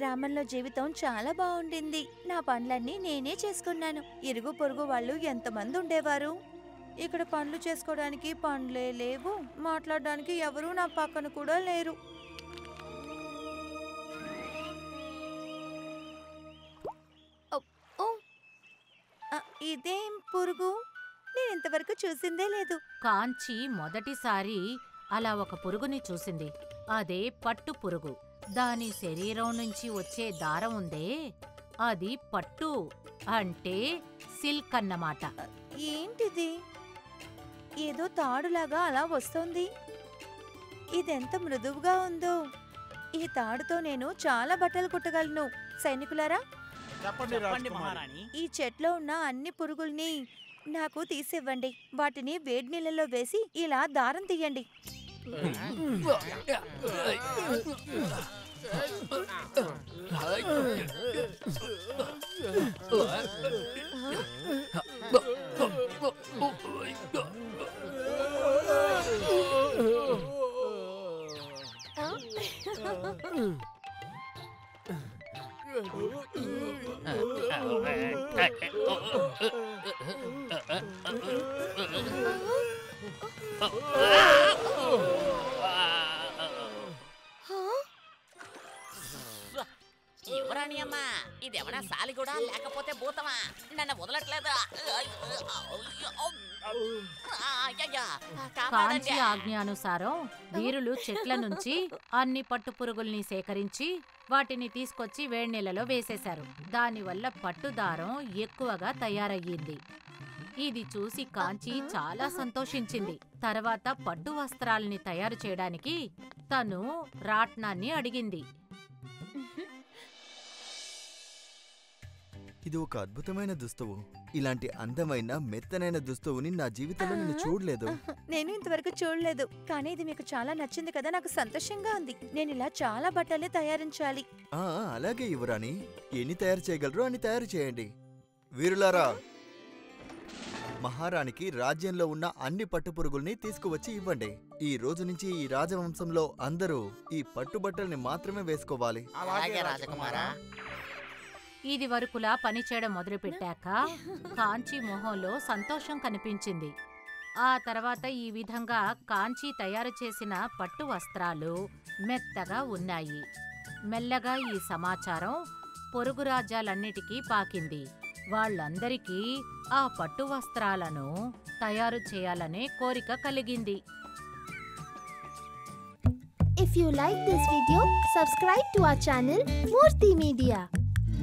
గ్రామంలో జీవితం చాలా బాగుండింది. నా పనులన్నీ నేనే చేసుకున్నాను. ఇరుగు పొరుగు వాళ్ళు ఎంతమంది ఉండేవారు. ఇక్కడ పనులు చేసుకోవడానికి పనులే లేవు, మాట్లాడడానికి ఎవరూ నా పక్కన కూడా లేరు. ఓ, ఇదేం పురుగు? నేను ఇంతవరకు చూసిందే లేదు. కాంచి మొదటిసారి అలా ఒక పురుగుని చూసింది. అదే పట్టు పురుగు. దాని శరీరం నుంచి వచ్చే దారం ఉందే, అది పట్టు అంటే సిల్క్ అన్నమాట. ఏంటిది? ఏదో తాడులాగా అలా వస్తోంది. ఇదెంత మృదువుగా ఉందో. ఈ తాడుతో నేను చాలా బట్టలు కుట్టగలను. సైనికులారా, ఈ చెట్లో ఉన్న అన్ని పురుగుల్ని నాకు తీసివ్వండి. వాటిని వేడి నీళ్ళలో వేసి ఇలా దారం తీయండి. యువరాణి అమ్మా, ఇదేమన్నా సాలిగూడా లేకపోతే భూతమా? నన్ను వదలట్లేదా? కాంచి ఆజ్ఞానుసారం వీరులు చెట్ల నుంచి అన్ని పట్టు పురుగుల్ని సేకరించి వాటిని తీసుకొచ్చి వేడినీళ్ళలో వేసేశారు. దానివల్ల పట్టుదారం ఎక్కువగా తయారయ్యింది. ఇది చూసి కాంచి చాలా సంతోషించింది. తర్వాత పట్టు వస్త్రాల్ని తయారు చేయడానికి తను రాట్నాన్ని అడిగింది. ఇది ఒక అద్భుతమైన దుస్తువు. ఇలాంటి అందమైన మెత్తనైన దుస్తువుని నా జీవితంలో నేను చూడలేదు. నేను ఇంతవరకు చూడలేదు. కానీ ఇది మీకు చాలా నచ్చింది కదా, నాకు సంతోషంగా ఉంది. నేను ఇలా చాలా బట్టల్ని తయారించాలి. అలాగే యువరాణి, ఎన్ని తయారు చేయగలరో అన్ని తయారు చేయండి. వీరులారా, మహారాణికి రాజ్యంలో ఉన్న అన్ని పట్టుపురుగుల్ని తీసుకువచ్చి ఇవ్వండి. ఈ రోజు నుంచి ఈ రాజవంశంలో అందరూ ఈ పట్టుబట్టల్ని మాత్రమే వేసుకోవాలి. ఇది వరకులా పనిచేయడం మొదలుపెట్టాక కాంచి మొహంలో సంతోషం కనిపించింది. ఆ తర్వాత ఈ విధంగా కాంచి తయారు చేసిన పట్టు వస్త్రాలు మెత్తగా ఉన్నాయి. మెల్లగా ఈ సమాచారం పొరుగు రాజ్యాలన్నిటికీ పాకింది. వాళ్ళందరికీ ఆ పట్టు వస్త్రాలను తయారు చేయాలనే కోరిక కలిగింది. If you like this video, subscribe to our channel Murthy Media.